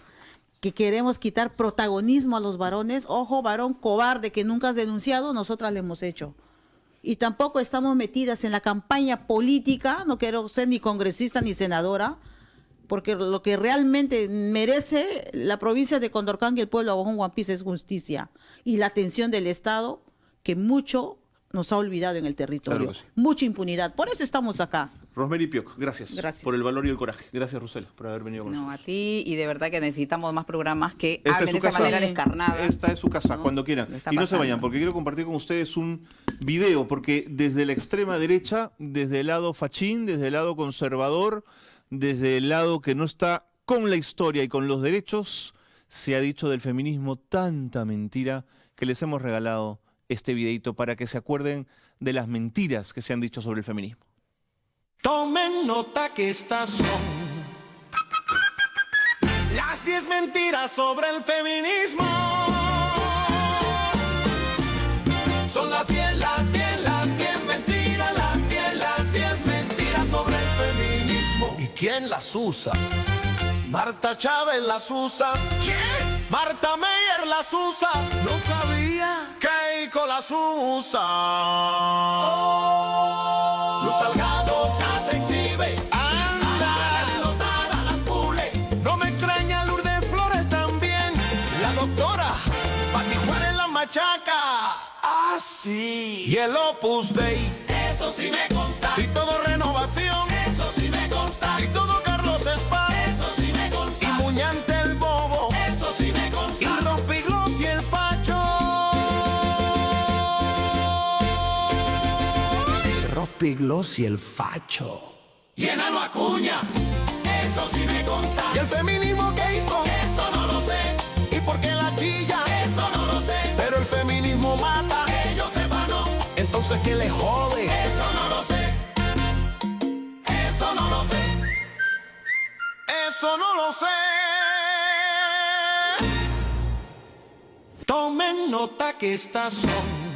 que queremos quitar protagonismo a los varones. Ojo, varón cobarde que nunca has denunciado, nosotras le hemos hecho. Y tampoco estamos metidas en la campaña política, no quiero ser ni congresista ni senadora, porque lo que realmente merece la provincia de Condorcanqui y el pueblo de Abojón Huampis es justicia y la atención del Estado, que mucho nos ha olvidado en el territorio. Claro que sí. Mucha impunidad. Por eso estamos acá. Rosemary Pioc, gracias. Gracias. Por el valor y el coraje. Gracias, Rosela, por haber venido con No, a nosotros. ti, y de verdad que necesitamos más programas que Esta es hablen su de esa casa. manera Sí. descarnada. Esta es su casa, ¿no? cuando quieran. Lo está Y no se pasando. vayan, porque quiero compartir con ustedes un video, porque desde la extrema derecha, desde el lado fachín, desde el lado conservador, desde el lado que no está con la historia y con los derechos, se ha dicho del feminismo tanta mentira que les hemos regalado este videito para que se acuerden de las mentiras que se han dicho sobre el feminismo. Tomen nota que estas son las 10 mentiras sobre el feminismo. Son las 10 mentiras, las 10 mentiras sobre el feminismo. ¿Y quién las usa? Marta Chávez las usa. ¿Quién? Marta Meyer las usa. No sabía. Keiko las usa. Luz Salgado las exhibe. Anda. Lozada las pule. No me extraña Lourdes Flores también. La doctora Pati Juárez la machaca. Ah, sí. Y el Opus Dei. Eso sí me consta. Y todo Renovación. Eso sí me consta. Y todo Carlos Espada. Eso sí me consta. Y Muñante el Bobo. Eso sí me consta. Y Rompiglos y el Facho. Rompiglos y el Facho. Y Enano Acuña. Eso sí me consta. ¿Y el feminismo qué hizo? Eso no lo sé. ¿Y por qué la chilla? Eso no lo sé. Pero el feminismo mata. Ellos sepan, no. Entonces, ¿qué le jode? Eso no lo sé. Eso no lo sé. Eso no lo sé. Tomen nota que estas son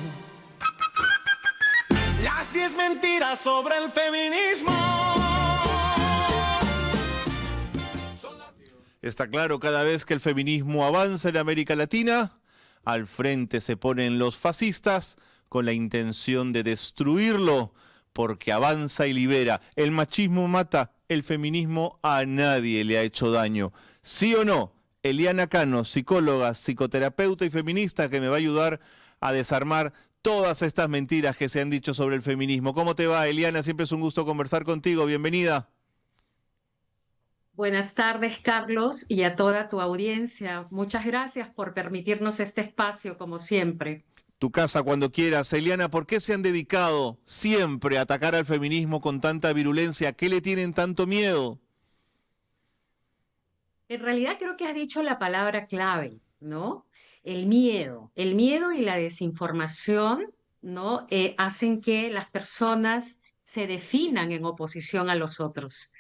las 10 mentiras sobre el feminismo. Está claro, cada vez que el feminismo avanza en América Latina, al frente se ponen los fascistas con la intención de destruirlo, porque avanza y libera. El machismo mata, el feminismo a nadie le ha hecho daño. ¿Sí o no? Eliana Cano, psicóloga, psicoterapeuta y feminista, que me va a ayudar a desarmar todas estas mentiras que se han dicho sobre el feminismo. ¿Cómo te va, Eliana? Siempre es un gusto conversar contigo. Bienvenida. Buenas tardes, Carlos, y a toda tu audiencia. Muchas gracias por permitirnos este espacio, como siempre. Tu casa cuando quieras. Eliana, ¿por qué se han dedicado siempre a atacar al feminismo con tanta virulencia? ¿A qué le tienen tanto miedo? En realidad creo que has dicho la palabra clave, ¿no? El miedo y la desinformación, ¿no? Hacen que las personas se definan en oposición a los otros.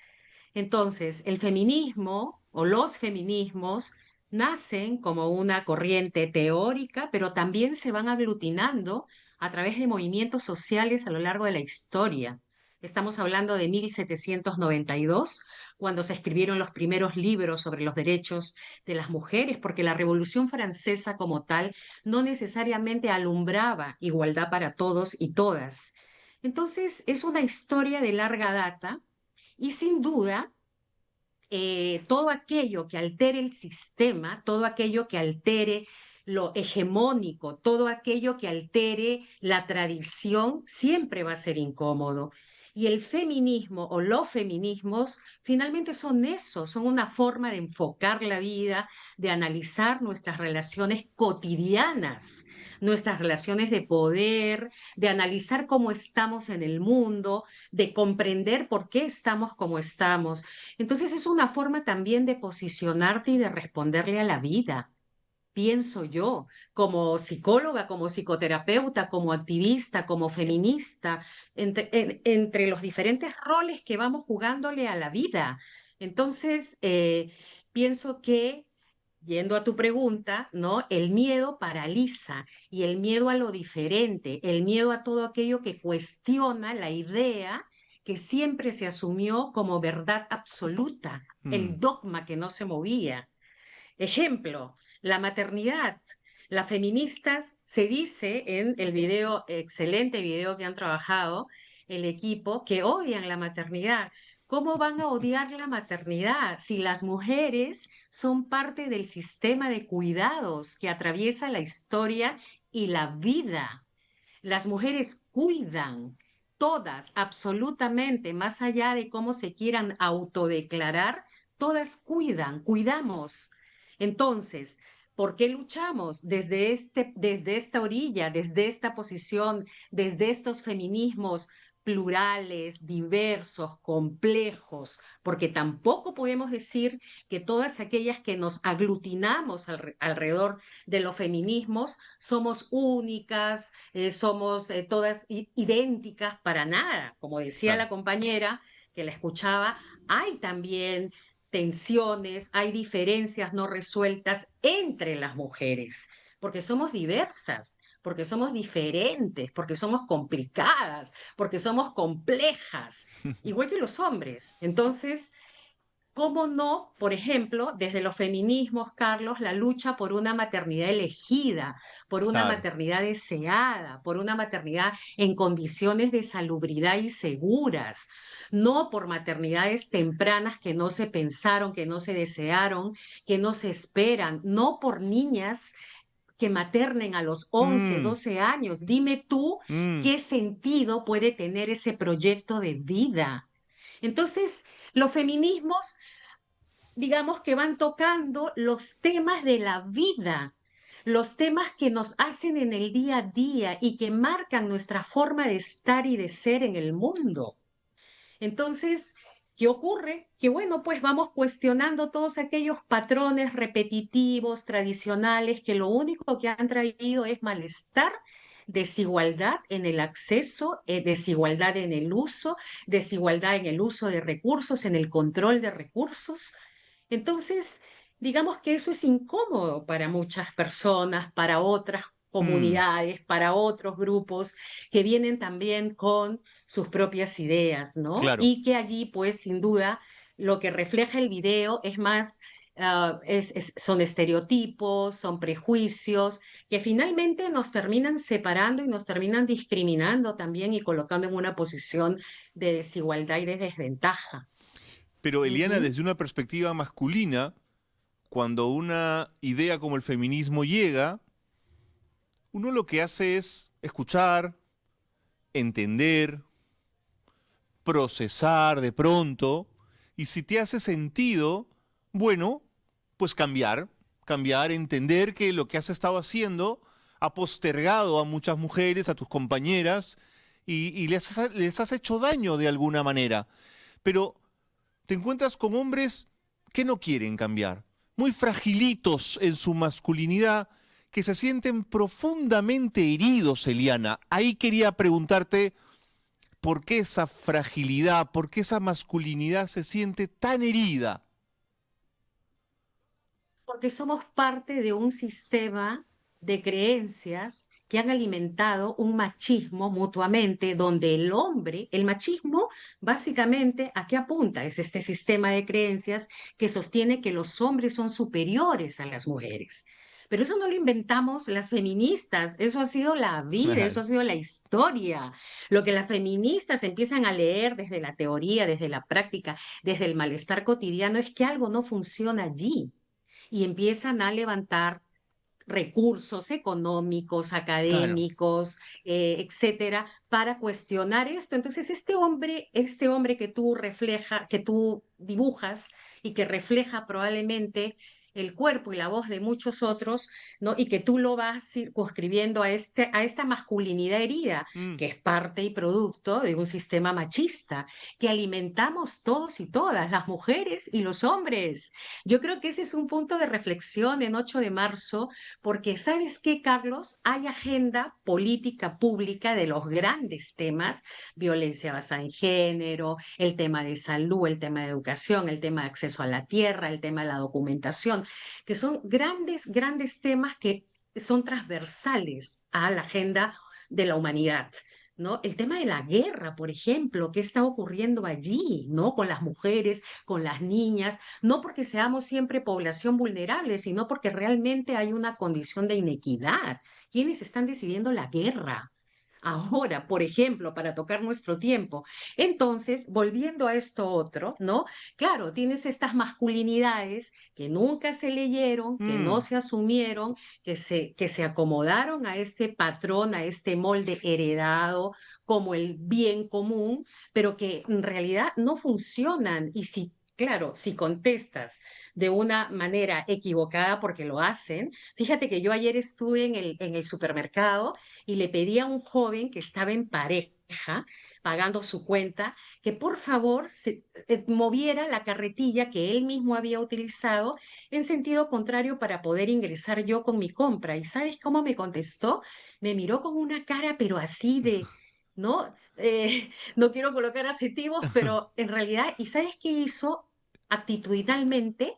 Entonces, el feminismo o los feminismos nacen como una corriente teórica, pero también se van aglutinando a través de movimientos sociales a lo largo de la historia. Estamos hablando de 1792, cuando se escribieron los primeros libros sobre los derechos de las mujeres, porque la Revolución Francesa como tal no necesariamente alumbraba igualdad para todos y todas. Entonces, es una historia de larga data y sin duda, todo aquello que altere el sistema, todo aquello que altere lo hegemónico, todo aquello que altere la tradición, siempre va a ser incómodo. Y el feminismo o los feminismos finalmente son eso, son una forma de enfocar la vida, de analizar nuestras relaciones cotidianas, nuestras relaciones de poder, de analizar cómo estamos en el mundo, de comprender por qué estamos como estamos. Entonces es una forma también de posicionarte y de responderle a la vida, pienso yo, como psicóloga, como psicoterapeuta, como activista, como feminista, entre los diferentes roles que vamos jugándole a la vida. Entonces, pienso que, yendo a tu pregunta, ¿no? El miedo paraliza y el miedo a lo diferente, el miedo a todo aquello que cuestiona la idea que siempre se asumió como verdad absoluta, el dogma que no se movía. Ejemplo, la maternidad. Las feministas se dice en el video, excelente video que han trabajado el equipo, que odian la maternidad. ¿Cómo van a odiar la maternidad si las mujeres son parte del sistema de cuidados que atraviesa la historia y la vida? Las mujeres cuidan, todas, absolutamente, más allá de cómo se quieran autodeclarar, todas cuidan, cuidamos. Entonces, ¿por qué luchamos desde esta orilla, desde esta posición, desde estos feminismos? plurales, diversos, complejos, porque tampoco podemos decir que todas aquellas que nos aglutinamos alrededor de los feminismos somos únicas, somos todas idénticas para nada. Como decía Claro. la compañera que la escuchaba, hay también tensiones, hay diferencias no resueltas entre las mujeres, porque somos diversas, porque somos diferentes, porque somos complicadas, porque somos complejas, igual que los hombres. Entonces, ¿cómo no, por ejemplo, desde los feminismos, Carlos, la lucha por una maternidad elegida, por una Claro. maternidad deseada, por una maternidad en condiciones de salubridad y seguras, no por maternidades tempranas que no se pensaron, que no se desearon, que no se esperan, no por niñas que maternen a los 11, Mm, 12 años? Dime tú mm. qué sentido puede tener ese proyecto de vida. Entonces, los feminismos, digamos que van tocando los temas de la vida, los temas que nos hacen en el día a día y que marcan nuestra forma de estar y de ser en el mundo. Entonces, ¿qué ocurre? Que bueno, pues vamos cuestionando todos aquellos patrones repetitivos, tradicionales, que lo único que han traído es malestar, desigualdad en el acceso, desigualdad en el uso, desigualdad en el uso de recursos, en el control de recursos. Entonces, digamos que eso es incómodo para muchas personas, para otras Mm, comunidades, para otros grupos que vienen también con sus propias ideas, ¿no? claro. Y que allí, pues, sin duda, lo que refleja el video es más, son estereotipos, son prejuicios, que finalmente nos terminan separando y nos terminan discriminando también y colocando en una posición de desigualdad y de desventaja. Pero Eliana, Ujú. desde una perspectiva masculina, cuando una idea como el feminismo llega, uno lo que hace es escuchar, entender, procesar de pronto, y si te hace sentido, bueno, pues cambiar, entender que lo que has estado haciendo ha postergado a muchas mujeres, a tus compañeras, y les has hecho daño de alguna manera. Pero te encuentras con hombres que no quieren cambiar, muy fragilitos en su masculinidad, que se sienten profundamente heridos, Eliana. Ahí quería preguntarte, ¿por qué esa fragilidad, por qué esa masculinidad se siente tan herida? Porque somos parte de un sistema de creencias que han alimentado un machismo mutuamente, donde el hombre, el machismo, básicamente, ¿a qué apunta? Es este sistema de creencias que sostiene que los hombres son superiores a las mujeres. Pero eso no lo inventamos las feministas, eso ha sido la vida, eso Claro. ha sido la historia. Lo que las feministas empiezan a leer desde la teoría, desde la práctica, desde el malestar cotidiano, es que algo no funciona allí y empiezan a levantar recursos económicos, Claro. académicos, etcétera, para cuestionar esto. Entonces, este hombre que tú refleja, que tú dibujas y que refleja probablemente el cuerpo y la voz de muchos otros, ¿no? Y que tú lo vas circunscribiendo a esta masculinidad herida, Mm. que es parte y producto de un sistema machista, que alimentamos todos y todas, las mujeres y los hombres. Yo creo que ese es un punto de reflexión en 8 de marzo, porque ¿sabes qué, Carlos? Hay agenda política pública de los grandes temas: violencia basada en género, el tema de salud, el tema de educación, el tema de acceso a la tierra, el tema de la documentación, que son grandes, grandes temas que son transversales a la agenda de la humanidad. ¿No? El tema de la guerra, por ejemplo, ¿qué está ocurriendo allí, ¿no? Con las mujeres, con las niñas, no porque seamos siempre población vulnerable, sino porque realmente hay una condición de inequidad. ¿Quiénes están decidiendo la guerra? Ahora, por ejemplo, para tocar nuestro tiempo. Entonces, volviendo a esto otro, ¿no? Claro, tienes estas masculinidades que nunca se leyeron, que no Mm. se asumieron, que se acomodaron a este patrón, a este molde heredado como el bien común, pero que en realidad no funcionan. Y si claro, si contestas de una manera equivocada, porque lo hacen, fíjate que yo ayer estuve en el supermercado y le pedí a un joven que estaba en pareja, pagando su cuenta, que por favor moviera la carretilla que él mismo había utilizado en sentido contrario para poder ingresar yo con mi compra. ¿Y sabes cómo me contestó? Me miró con una cara, pero así de, ¿no? No quiero colocar adjetivos, pero en realidad, ¿y sabes qué hizo? Actitudinalmente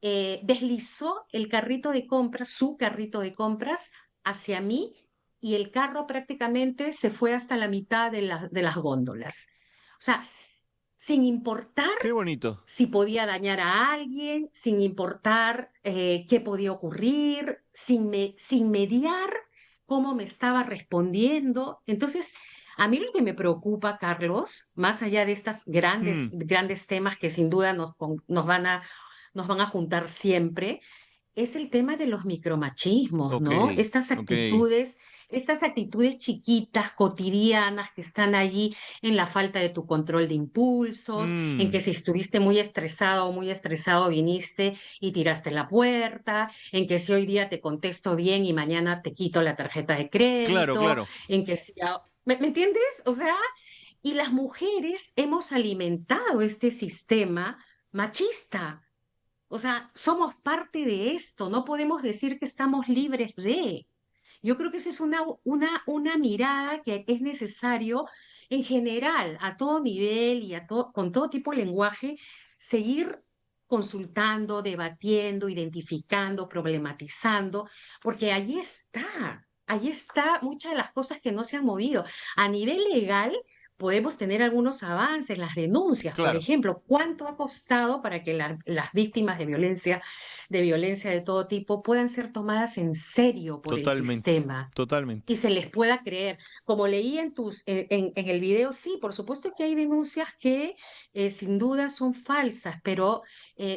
deslizó el carrito de compras, su carrito de compras, hacia mí y el carro prácticamente se fue hasta la mitad de las góndolas. O sea, sin importar Qué bonito. si podía dañar a alguien, sin importar qué podía ocurrir, sin mediar cómo me estaba respondiendo. Entonces, a mí lo que me preocupa, Carlos, más allá de estos grandes temas que sin duda nos van a juntar siempre, es el tema de los micromachismos, Ok, ¿no? ok. Estas actitudes chiquitas, cotidianas, que están allí en la falta de tu control de impulsos, en que si estuviste muy estresado o muy estresado viniste y tiraste la puerta, en que si hoy día te contesto bien y mañana te quito la tarjeta de Claro, crédito, claro. en que si... ¿Me entiendes? O sea, y las mujeres hemos alimentado este sistema machista. O sea, somos parte de esto, no podemos decir que estamos libres de. Yo creo que esa es una mirada que es necesario en general, a todo nivel y con todo tipo de lenguaje, seguir consultando, debatiendo, identificando, problematizando, porque allí está muchas de las cosas que no se han movido. A nivel legal, podemos tener algunos avances, las denuncias, por Claro. ejemplo, ¿cuánto ha costado para que las víctimas de violencia de todo tipo puedan ser tomadas en serio por el Totalmente. sistema Totalmente. y se les pueda creer? Como leí en el video, sí, por supuesto que hay denuncias que sin duda son falsas, pero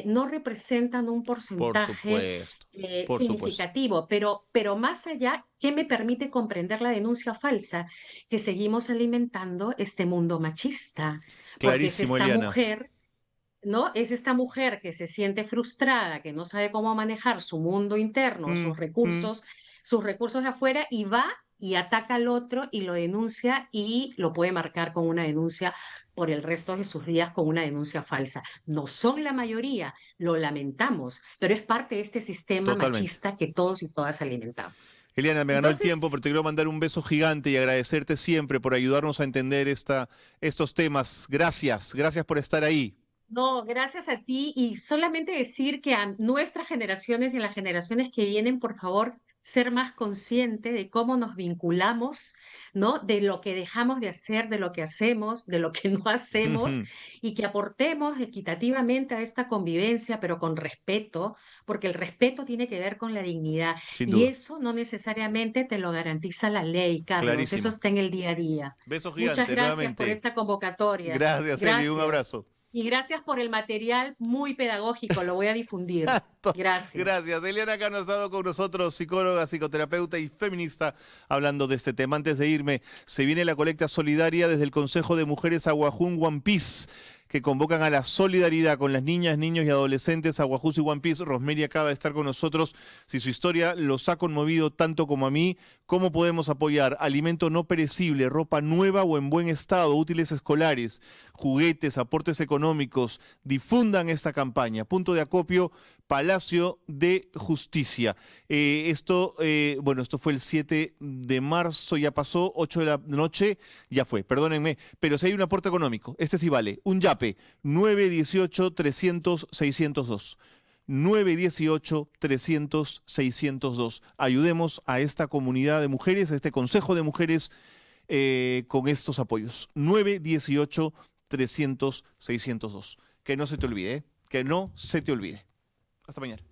no representan un Por porcentaje supuesto. Por supuesto. significativo, pero más allá, ¿qué me permite comprender la denuncia falsa? Que seguimos alimentando este mundo machista, porque es Clarísimo, esta Eliana. mujer, ¿no? Es esta mujer que se siente frustrada, que no sabe cómo manejar su mundo interno, Mm. sus recursos de afuera y va y ataca al otro y lo denuncia y lo puede marcar con una denuncia por el resto de sus días con una denuncia falsa. No son la mayoría, lo lamentamos, pero es parte de este sistema Totalmente. machista que todos y todas alimentamos. Eliana, me ganó el Entonces, tiempo, pero te quiero mandar un beso gigante y agradecerte siempre por ayudarnos a entender estos temas. Gracias, gracias por estar ahí. no, gracias a ti y solamente decir que a nuestras generaciones y a las generaciones que vienen, por favor, ser más consciente de cómo nos vinculamos, ¿no? De lo que dejamos de hacer, de lo que hacemos, de lo que no hacemos y que aportemos equitativamente a esta convivencia, pero con respeto, porque el respeto tiene que ver con la dignidad Sin y duda. eso no necesariamente te lo garantiza la ley, Carlos, eso Clarísimo. está en el día a día. Beso Muchas gigante gracias por nuevamente. esta convocatoria. Gracias, Eli. Un Gracias. abrazo. Y gracias por el material muy pedagógico, lo voy a difundir. Gracias. Gracias. Eliana Cano ha estado con nosotros, psicóloga, psicoterapeuta y feminista, hablando de este tema. Antes de irme, se viene la colecta solidaria desde el Consejo de Mujeres Aguajún One Piece, que convocan a la solidaridad con las niñas, niños y adolescentes Aguajús y One Piece. Rosemary acaba de estar con nosotros. Si su historia los ha conmovido tanto como a mí, ¿cómo podemos apoyar? Alimento no perecible, ropa nueva o en buen estado, útiles escolares, juguetes, aportes económicos. Difundan esta campaña. Punto de acopio, Palacio de Justicia. Esto fue el 7 de marzo, ya pasó, 8 de la noche, ya fue, perdónenme, pero si hay un aporte económico, este sí vale, un YAPE, 918-300-602. 918-300-602. Ayudemos a esta comunidad de mujeres, a este consejo de mujeres con estos apoyos. 918-300-602. Que no se te olvide, que no se te olvide. Hasta mañana.